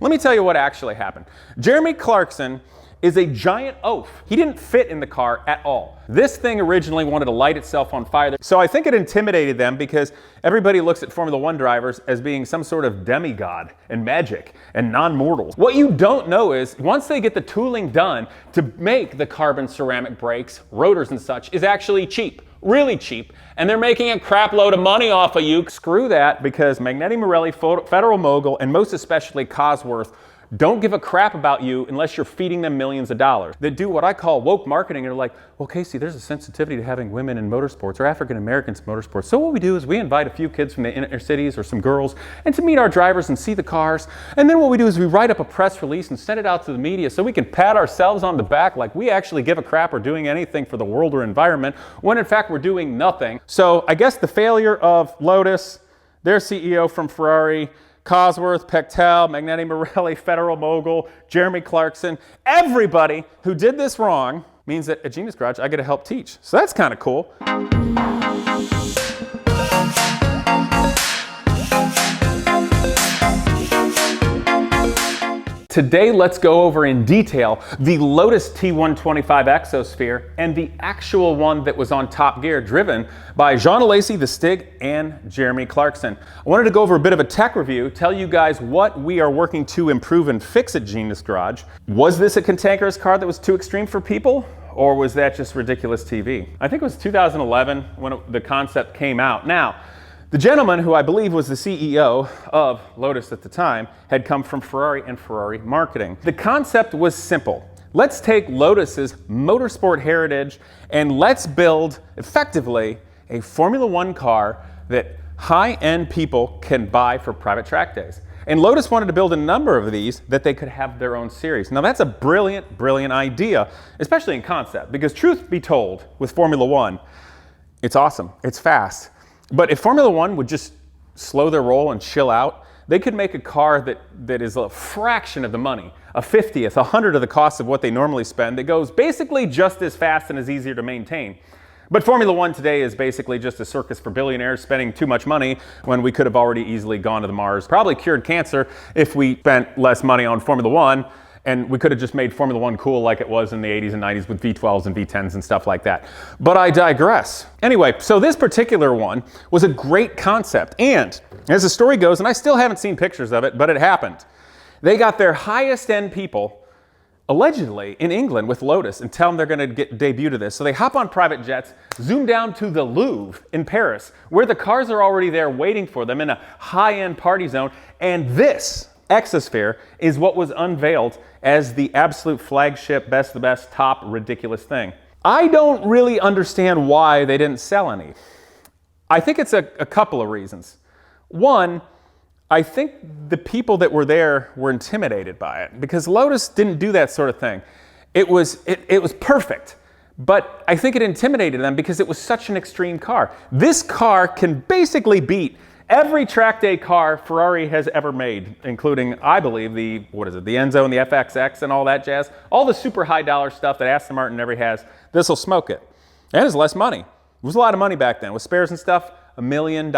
Let me tell you what actually happened. Jeremy Clarkson is a giant oaf. He didn't fit in the car at all. This thing originally wanted to light itself on fire. So I think it intimidated them because everybody looks at Formula One drivers as being some sort of demigod and magic and non-mortals. What you don't know is once they get the tooling done to make the carbon ceramic brakes, rotors and such, is actually cheap. Really cheap, and they're making a crap load of money off of you. Screw that, because Magneti Marelli, Federal Mogul, and most especially Cosworth don't give a crap about you unless you're feeding them millions of dollars. They do what I call woke marketing, and they're like, well, Casey, there's a sensitivity to having women in motorsports or African Americans in motorsports. So what we do is we invite a few kids from the inner cities or some girls and to meet our drivers and see the cars. And then what we do is we write up a press release and send it out to the media so we can pat ourselves on the back like we actually give a crap or doing anything for the world or environment, when in fact we're doing nothing. So I guess the failure of Lotus, their CEO from Ferrari, Cosworth, Pectel, Magneti Marelli, Federal Mogul, Jeremy Clarkson, everybody who did this wrong means that at Genius Garage I get to help teach. So that's kind of cool. Today, let's go over in detail the Lotus T125 Exosphere and the actual one that was on Top Gear, driven by Jean Alesi, the Stig, and Jeremy Clarkson. I wanted to go over a bit of a tech review, tell you guys what we are working to improve and fix at Genius Garage. Was this a cantankerous car that was too extreme for people? Or was that just ridiculous TV? I think it was 2011 when the concept came out. Now, the gentleman who I believe was the CEO of Lotus at the time had come from Ferrari and Ferrari marketing. The concept was simple. Let's take Lotus's motorsport heritage and let's build effectively a Formula One car that high-end people can buy for private track days. And Lotus wanted to build a number of these that they could have their own series. Now that's a brilliant, brilliant idea, especially in concept, because truth be told, with Formula One, it's awesome, it's fast. But if Formula One would just slow their roll and chill out, they could make a car that is a fraction of the money, a 50th, 100th of the cost of what they normally spend, that goes basically just as fast and is easier to maintain. But Formula One today is basically just a circus for billionaires spending too much money when we could have already easily gone to the Mars, probably cured cancer if we spent less money on Formula One. And we could have just made Formula One cool like it was in the 80s and 90s with V12s and V10s and stuff like that. But I digress. Anyway, so this particular one was a great concept. And as the story goes, and I still haven't seen pictures of it, but it happened. They got their highest end people, allegedly, in England with Lotus and tell them they're going to get debut to this. So they hop on private jets, zoom down to the Louvre in Paris, where the cars are already there waiting for them in a high-end party zone. And this Exosphere is what was unveiled as the absolute flagship, best of the best, top ridiculous thing. I don't really understand why they didn't sell any. I think it's a couple of reasons. One, I think the people that were there were intimidated by it because Lotus didn't do that sort of thing. It was perfect, but I think it intimidated them because it was such an extreme car. This car can basically beat every track day car Ferrari has ever made, including, I believe, the Enzo and the FXX and all that jazz. All the super high dollar stuff that Aston Martin never has, this will smoke it. And it's less money. It was a lot of money back then. With spares and stuff, $1 million.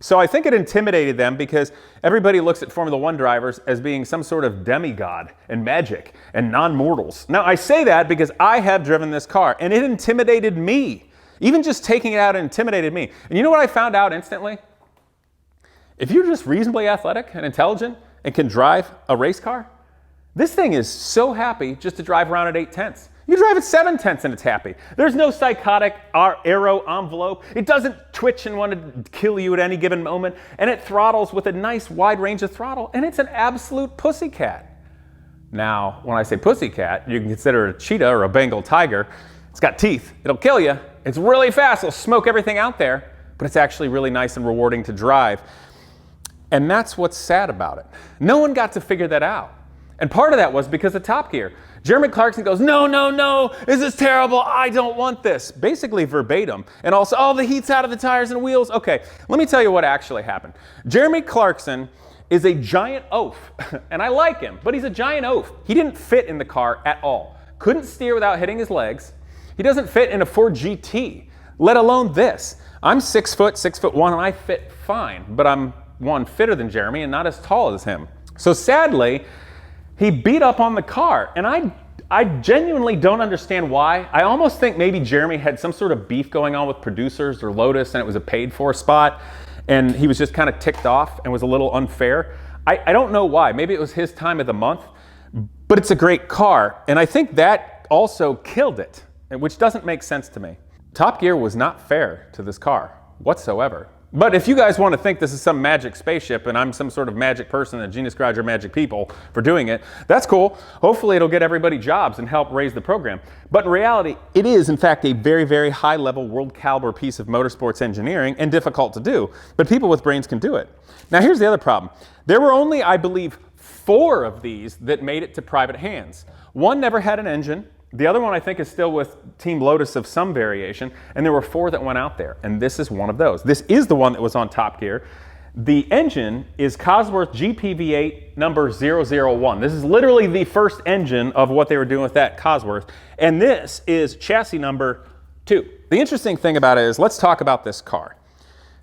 So I think it intimidated them because everybody looks at Formula One drivers as being some sort of demigod and magic and non-mortals. Now I say that because I have driven this car and it intimidated me. Even just taking it out intimidated me. And you know what I found out instantly? If you're just reasonably athletic and intelligent and can drive a race car, this thing is so happy just to drive around at 8/10. You drive at 7/10 and it's happy. There's no psychotic aero envelope. It doesn't twitch and want to kill you at any given moment. And it throttles with a nice wide range of throttle. And it's an absolute pussycat. Now, when I say pussycat, you can consider it a cheetah or a Bengal tiger. It's got teeth. It'll kill you. It's really fast. It'll smoke everything out there. But it's actually really nice and rewarding to drive. And that's what's sad about it. No one got to figure that out. And part of that was because of Top Gear. Jeremy Clarkson goes, no, no, no, this is terrible, I don't want this. Basically verbatim. And also, oh, the heat's out of the tires and wheels. Okay, let me tell you what actually happened. Jeremy Clarkson is a giant oaf. And I like him, but he's a giant oaf. He didn't fit in the car at all. Couldn't steer without hitting his legs. He doesn't fit in a Ford GT, let alone this. I'm 6'1", and I fit fine, but I'm one fitter than Jeremy and not as tall as him. So sadly, he beat up on the car, and I genuinely don't understand why. I almost think maybe Jeremy had some sort of beef going on with producers or Lotus, and it was a paid-for spot, and he was just kind of ticked off and was a little unfair. I don't know why. Maybe it was his time of the month, but it's a great car, and I think that also killed it, which doesn't make sense to me. Top Gear was not fair to this car whatsoever. But if you guys want to think this is some magic spaceship and I'm some sort of magic person and Genius Garage are magic people for doing it, that's cool. Hopefully it'll get everybody jobs and help raise the program. But in reality, it is in fact a very, very high level world caliber piece of motorsports engineering and difficult to do. But people with brains can do it. Now here's the other problem. There were only, I believe, 4 of these that made it to private hands. One never had an engine. The other one I think is still with Team Lotus of some variation, and there were 4 that went out there, and this is one of those. This is the one that was on Top Gear. The engine is Cosworth GPV8 number 001. This is literally the first engine of what they were doing with that Cosworth, and this is chassis number 2. The interesting thing about it is, let's talk about this car.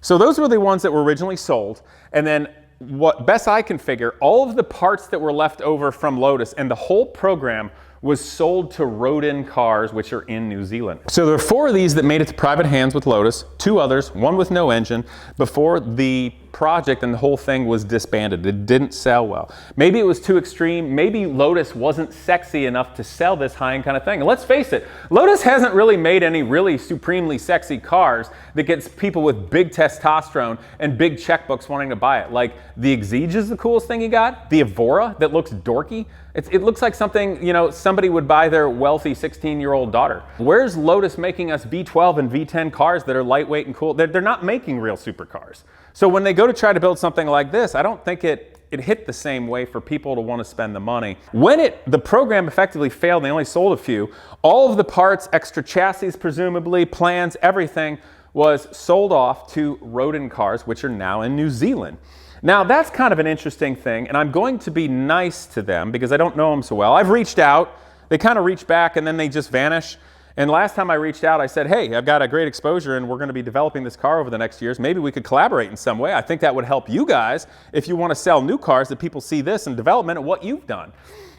So those were the ones that were originally sold, and then what best I can figure, all of the parts that were left over from Lotus and the whole program was sold to Rodin cars, which are in New Zealand. So there are 4 of these that made it to private hands with Lotus, 2 others, one with no engine, before the project and the whole thing was disbanded. It didn't sell well. Maybe it was too extreme. Maybe Lotus wasn't sexy enough to sell this high-end kind of thing. And let's face it, Lotus hasn't really made any really supremely sexy cars that gets people with big testosterone and big checkbooks wanting to buy it. Like the Exige is the coolest thing you got. The Evora that looks dorky. It looks like something, you know, somebody would buy their wealthy 16-year-old daughter. Where's Lotus making us V12 and V10 cars that are lightweight and cool? They're not making real supercars. So when they go to try to build something like this, I don't think it hit the same way for people to want to spend the money. When the program effectively failed, they only sold a few, all of the parts, extra chassis presumably, plans, everything was sold off to Rodin cars, which are now in New Zealand. Now that's kind of an interesting thing, and I'm going to be nice to them because I don't know them so well. I've reached out, they kind of reach back and then they just vanish. And last time I reached out, I said, hey, I've got a great exposure and we're going to be developing this car over the next years. Maybe we could collaborate in some way. I think that would help you guys if you want to sell new cars, that people see this in development and what you've done.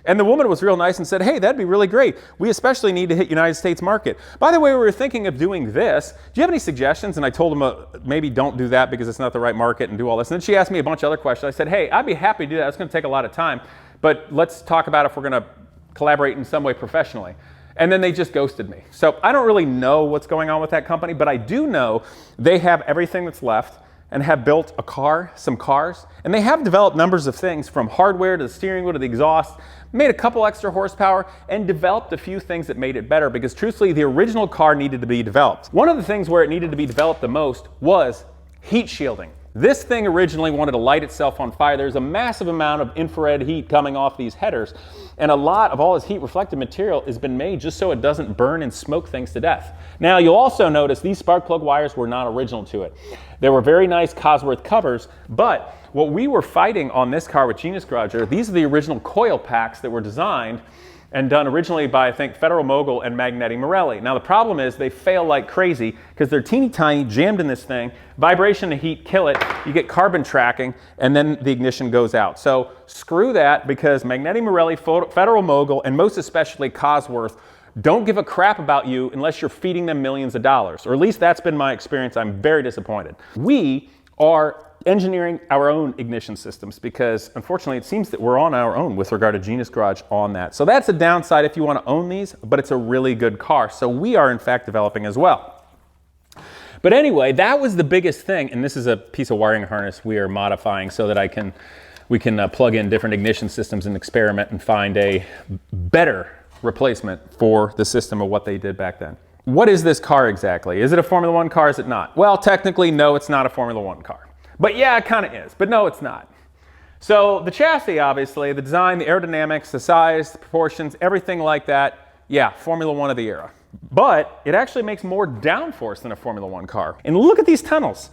And the woman was real nice and said, hey, that'd be really great. We especially need to hit United States market. By the way, we were thinking of doing this. Do you have any suggestions? And I told them maybe don't do that because it's not the right market and do all this. And then she asked me a bunch of other questions. I said, hey, I'd be happy to do that. It's going to take a lot of time, but let's talk about if we're going to collaborate in some way professionally. And then they just ghosted me. So I don't really know what's going on with that company, but I do know they have everything that's left and have built a car, some cars, and they have developed numbers of things from hardware to the steering wheel to the exhaust, made a couple extra horsepower, and developed a few things that made it better because truthfully, the original car needed to be developed. One of the things where it needed to be developed the most was heat shielding. This thing originally wanted to light itself on fire. There's a massive amount of infrared heat coming off these headers, and a lot of all this heat reflective material has been made just so it doesn't burn and smoke things to death. Now, you'll also notice these spark plug wires were not original to it. There were very nice Cosworth covers, but what we were fighting on this car with Genius Garage, these are the original coil packs that were designed and done originally by, I think, Federal Mogul and Magneti Marelli. Now the problem is they fail like crazy because they're teeny tiny, jammed in this thing, vibration and heat kill it, you get carbon tracking, and then the ignition goes out. So screw that because Magneti Marelli, Federal Mogul, and most especially Cosworth don't give a crap about you unless you're feeding them millions of dollars, or at least that's been my experience. I'm very disappointed. We are engineering our own ignition systems because unfortunately it seems that we're on our own with regard to Genius Garage on that. So that's a downside if you want to own these, but it's a really good car. So we are in fact developing as well. But anyway, that was the biggest thing, and this is a piece of wiring harness we are modifying so that we can plug in different ignition systems and experiment and find a better replacement for the system of what they did back then. What is this car exactly? Is it a Formula One car? Is it not? Well, technically, no, it's not a Formula One car. But yeah, it kind of is, but no, it's not. So the chassis, obviously, the design, the aerodynamics, the size, the proportions, everything like that, yeah, Formula One of the era. But it actually makes more downforce than a Formula One car. And look at these tunnels.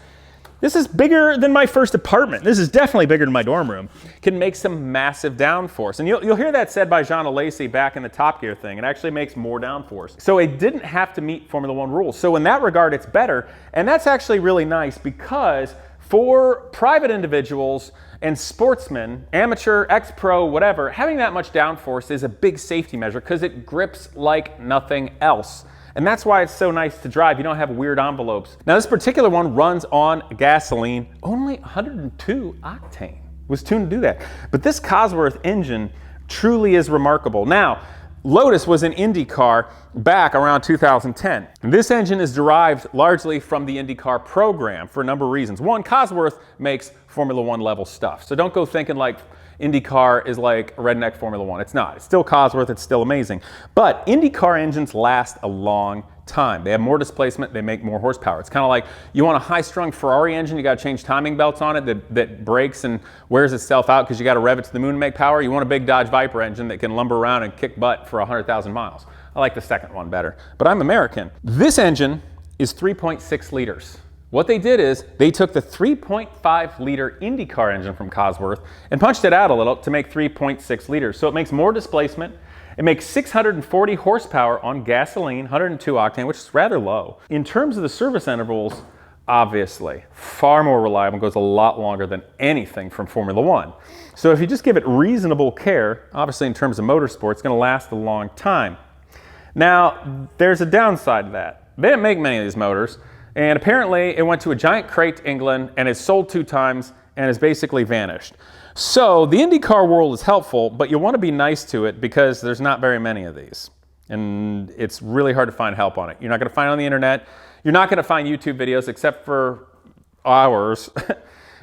This is bigger than my first apartment. This is definitely bigger than my dorm room. Can make some massive downforce. And you'll hear that said by Jean Alesi back in the Top Gear thing. It actually makes more downforce. So it didn't have to meet Formula One rules. So in that regard, it's better. And that's actually really nice because For private individuals and sportsmen, amateur, ex-pro, whatever, having that much downforce is a big safety measure because it grips like nothing else. And that's why it's so nice to drive. You don't have weird envelopes. Now this particular one runs on gasoline, only 102 octane. Was tuned to do that. But this Cosworth engine truly is remarkable. Now, Lotus was an IndyCar back around 2010. And this engine is derived largely from the IndyCar program for a number of reasons. One, Cosworth makes Formula One level stuff. So don't go thinking like IndyCar is like a redneck Formula One. It's not. It's still Cosworth. It's still amazing. But IndyCar engines last a long time. They have more displacement. They make more horsepower. It's kind of like you want a high-strung Ferrari engine. You got to change timing belts on it that breaks and wears itself out because you got to rev it to the moon to make power. You want a big Dodge Viper engine that can lumber around and kick butt for 100,000 miles. I like the second one better. But I'm American. This engine is 3.6 liters. What they did is they took the 3.5 liter IndyCar engine from Cosworth and punched it out a little to make 3.6 liters. So it makes more displacement. It makes 640 horsepower on gasoline, 102 octane, which is rather low. In terms of the service intervals, obviously, far more reliable, goes a lot longer than anything from Formula One. So if you just give it reasonable care, obviously in terms of motorsport, it's gonna last a long time. Now, there's a downside to that. They didn't make many of these motors, and apparently it went to a giant crate to England and is sold 2 times and has basically vanished. So the IndyCar world is helpful, but you want to be nice to it because there's not very many of these. And it's really hard to find help on it. You're not going to find it on the internet. You're not going to find YouTube videos except for ours.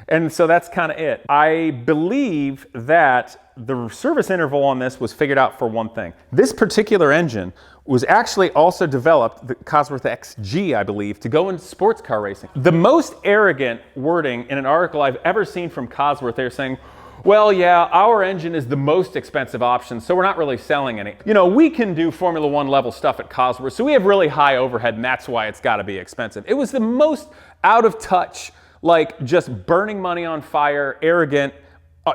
And so that's kind of it. I believe that the service interval on this was figured out for one thing. This particular engine was actually also developed, the Cosworth XG, I believe, to go into sports car racing. The most arrogant wording in an article I've ever seen from Cosworth, they're saying, well, yeah, our engine is the most expensive option, so we're not really selling any. You know, we can do Formula One level stuff at Cosworth, so we have really high overhead, and that's why it's got to be expensive. It was the most out of touch, like just burning money on fire, arrogant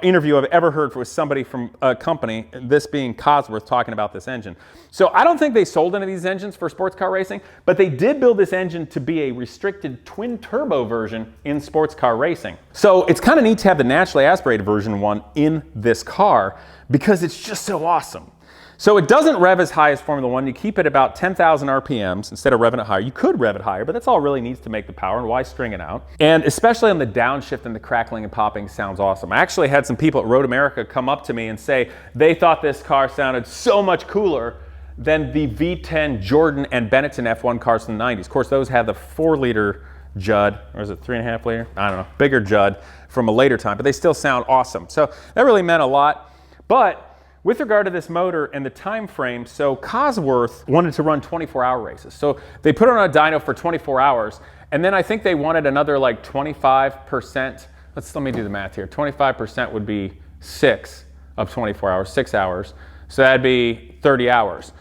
interview I've ever heard with somebody from a company, this being Cosworth, talking about this engine. So I don't think they sold any of these engines for sports car racing, but they did build this engine to be a restricted twin turbo version in sports car racing. So it's kind of neat to have the naturally aspirated version one in this car because it's just so awesome. So it doesn't rev as high as Formula One. You keep it about 10,000 RPMs instead of revving it higher. You could rev it higher, but that's all it really needs to make the power, and why string it out? And especially on the downshift and the crackling and popping sounds awesome. I actually had some people at Road America come up to me and say they thought this car sounded so much cooler than the V10 Jordan and Benetton F1 cars from the 90s. Of course, those had the 4-liter Judd, or is it 3.5 liter? I don't know, bigger Judd from a later time, but they still sound awesome. So that really meant a lot. But with regard to this motor and the time frame, so Cosworth wanted to run 24-hour races. So they put it on a dyno for 24 hours, and then I think they wanted another like 25%. Let me do the math here. 25% would be 6 of 24 hours, 6 hours. So that'd be 30 hours.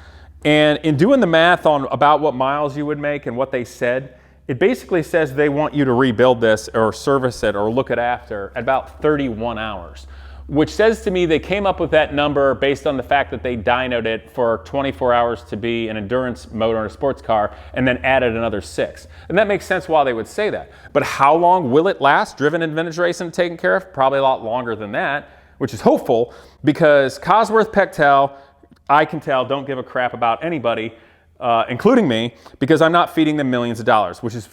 And in doing the math on about what miles you would make and what they said, it basically says they want you to rebuild this or service it or look it after at about 31 hours. Which says to me they came up with that number based on the fact that they dynoed it for 24 hours to be an endurance motor in a sports car and then added another 6. And that makes sense why they would say that. But how long will it last, driven in vintage racing and taken care of? Probably a lot longer than that, which is hopeful because Cosworth, Pectel, I can tell, don't give a crap about anybody, including me, because I'm not feeding them millions of dollars, which is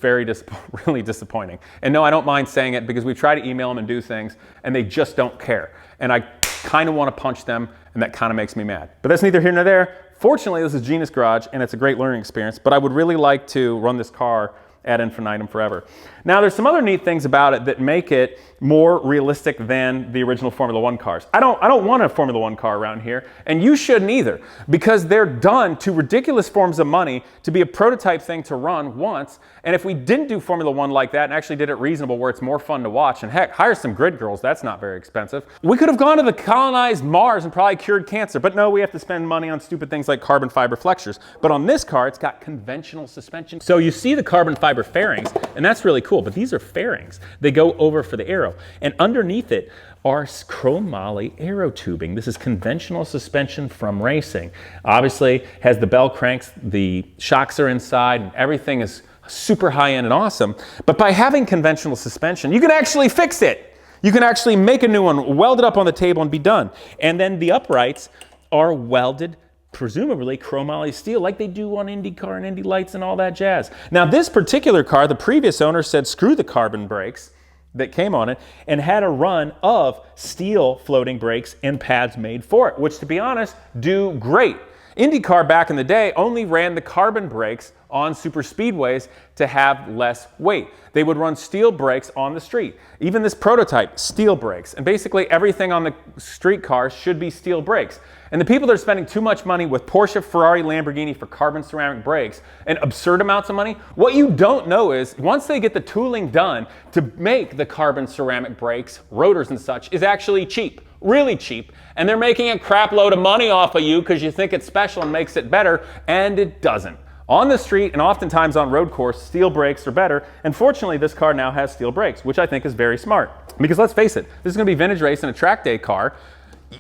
really disappointing. And no, I don't mind saying it because we try to email them and do things and they just don't care. And I kind of want to punch them, and that kind of makes me mad. But that's neither here nor there. Fortunately, this is Genius Garage, and it's a great learning experience, but I would really like to run this car ad infinitum forever. Now, there's some other neat things about it that make it more realistic than the original Formula One cars. I don't want a Formula One car around here, and you shouldn't either, because they're done to ridiculous forms of money to be a prototype thing to run once. And if we didn't do Formula One like that and actually did it reasonable where it's more fun to watch, and heck, hire some grid girls, that's not very expensive. We could have gone to the colonized Mars and probably cured cancer, but no, we have to spend money on stupid things like carbon fiber flexures. But on this car, it's got conventional suspension. So you see the carbon fiber fairings, and that's really cool, but these are fairings. They go over for the aero. And underneath it are chromoly aero tubing. This is conventional suspension from racing. Obviously has the bell cranks, the shocks are inside, and everything is super high-end and awesome. But by having conventional suspension, you can actually fix it. You can actually make a new one, weld it up on the table and be done. And then the uprights are welded, presumably chromoly steel, like they do on IndyCar and Indy Lights and all that jazz. Now this particular car, the previous owner said screw the carbon brakes that came on it and had a run of steel floating brakes and pads made for it, which to be honest, do great. IndyCar back in the day only ran the carbon brakes on super speedways to have less weight. They would run steel brakes on the street. Even this prototype, steel brakes. And basically everything on the street cars should be steel brakes. And the people that are spending too much money with Porsche, Ferrari, Lamborghini for carbon ceramic brakes and absurd amounts of money, what you don't know is once they get the tooling done to make the carbon ceramic brakes, rotors and such, is actually cheap. Really cheap, and they're making a crap load of money off of you because you think it's special and makes it better, and it doesn't. On the street and oftentimes on road course, steel brakes are better, and fortunately this car now has steel brakes, which I think is very smart. Because let's face it, this is going to be vintage race in a track day car.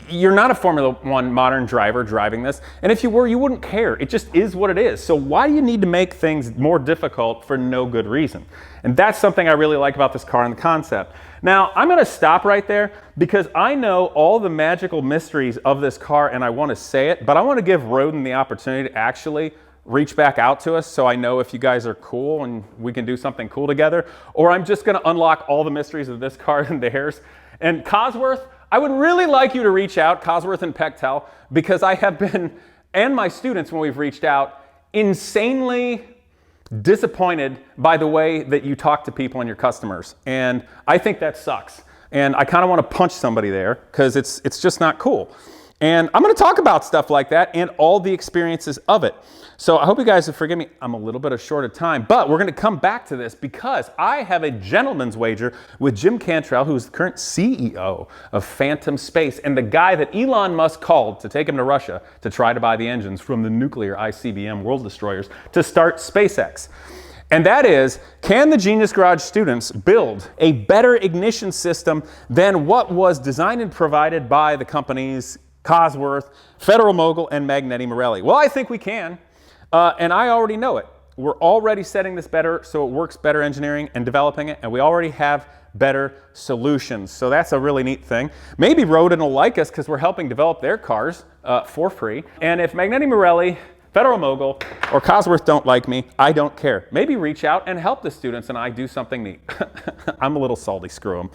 You're not a Formula One modern driver driving this, and if you were, you wouldn't care. It just is what it is. So why do you need to make things more difficult for no good reason? And that's something I really like about this car and the concept. Now, I'm going to stop right there because I know all the magical mysteries of this car and I want to say it, but I want to give Rodin the opportunity to actually reach back out to us so I know if you guys are cool and we can do something cool together, or I'm just going to unlock all the mysteries of this car and theirs. And Cosworth, I would really like you to reach out, Cosworth and Pectel, because I have been, and my students when we've reached out, insanely disappointed by the way that you talk to people and your customers. And I think that sucks. And I kind of want to punch somebody there because it's just not cool. And I'm going to talk about stuff like that and all the experiences of it. So I hope you guys will forgive me. I'm a little bit short of time, but we're going to come back to this because I have a gentleman's wager with Jim Cantrell, who's the current CEO of Phantom Space and the guy that Elon Musk called to take him to Russia to try to buy the engines from the nuclear ICBM world destroyers to start SpaceX. And that is, can the Genius Garage students build a better ignition system than what was designed and provided by the companies Cosworth, Federal Mogul, and Magneti Marelli? Well, I think we can, and I already know it. We're already setting this better so it works better engineering and developing it, and we already have better solutions. So that's a really neat thing. Maybe Rodin will like us because we're helping develop their cars for free. And if Magneti Marelli, Federal Mogul, or Cosworth don't like me, I don't care. Maybe reach out and help the students and I do something neat. I'm a little salty, screw them.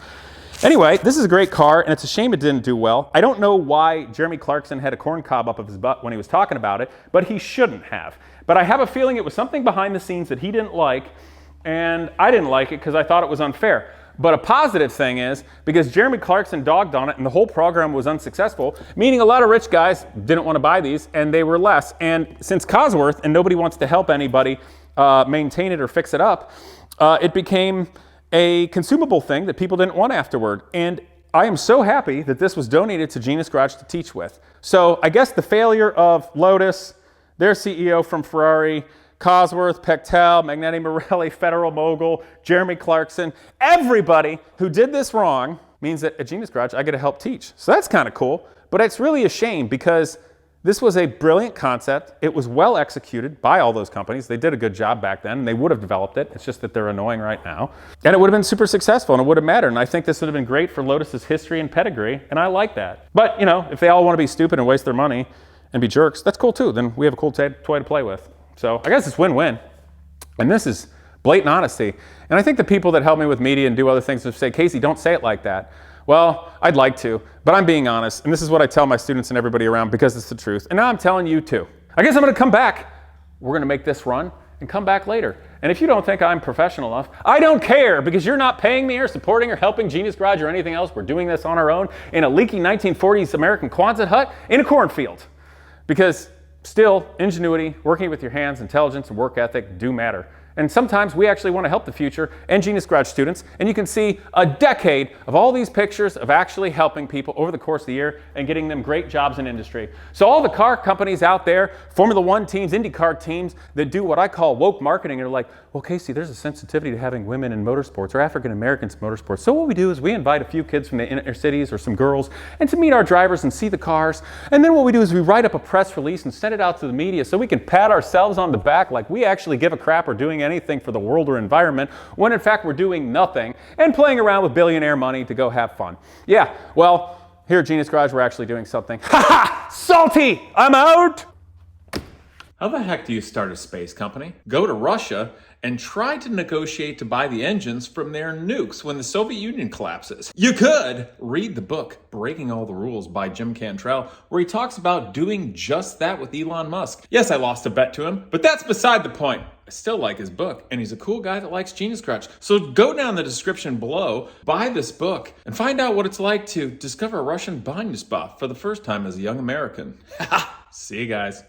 Anyway, this is a great car, and it's a shame it didn't do well. I don't know why Jeremy Clarkson had a corn cob up of his butt when he was talking about it, but he shouldn't have. But I have a feeling it was something behind the scenes that he didn't like, and I didn't like it because I thought it was unfair. But a positive thing is, because Jeremy Clarkson dogged on it and the whole program was unsuccessful, meaning a lot of rich guys didn't want to buy these, and they were less. And since Cosworth, and nobody wants to help anybody maintain it or fix it up, it became a consumable thing that people didn't want afterward. And I am so happy that this was donated to Genius Garage to teach with. So I guess the failure of Lotus, their CEO from Ferrari, Cosworth, Pectel, Magneti Marelli, Federal Mogul, Jeremy Clarkson, everybody who did this wrong means that at Genius Garage I get to help teach. So that's kind of cool, but it's really a shame because this was a brilliant concept. It was well executed by all those companies. They did a good job back then, and they would have developed it. It's just that they're annoying right now. And it would have been super successful, and it would have mattered. And I think this would have been great for Lotus's history and pedigree, and I like that. But, you know, if they all want to be stupid and waste their money and be jerks, that's cool too. Then we have a cool toy to play with. So I guess it's win-win. And this is blatant honesty. And I think the people that help me with media and do other things would say, Casey, don't say it like that. Well, I'd like to, but I'm being honest, and this is what I tell my students and everybody around because it's the truth. And now I'm telling you too. I guess I'm going to come back. We're going to make this run and come back later. And if you don't think I'm professional enough, I don't care because you're not paying me or supporting or helping Genius Garage or anything else. We're doing this on our own in a leaky 1940s American Quonset hut in a cornfield. Because still, ingenuity, working with your hands, intelligence, and work ethic do matter. And sometimes we actually want to help the future and Genius Garage students. And you can see a decade of all these pictures of actually helping people over the course of the year and getting them great jobs in industry. So all the car companies out there, Formula One teams, IndyCar teams that do what I call woke marketing and are like, well, Casey, there's a sensitivity to having women in motorsports or African Americans in motorsports. So what we do is we invite a few kids from the inner cities or some girls and to meet our drivers and see the cars. And then what we do is we write up a press release and send it out to the media so we can pat ourselves on the back like we actually give a crap or doing anything anything for the world or environment, when in fact we're doing nothing and playing around with billionaire money to go have fun. Yeah, well, here at Genius Garage, we're actually doing something. Ha ha! Salty! I'm out! How the heck do you start a space company? Go to Russia and try to negotiate to buy the engines from their nukes when the Soviet Union collapses. You could read the book Breaking All the Rules by Jim Cantrell, where he talks about doing just that with Elon Musk. Yes, I lost a bet to him, but that's beside the point. I still like his book, and he's a cool guy that likes Genius Garage. So go down the description below, buy this book, and find out what it's like to discover a Russian Banya spot for the first time as a young American. See you guys.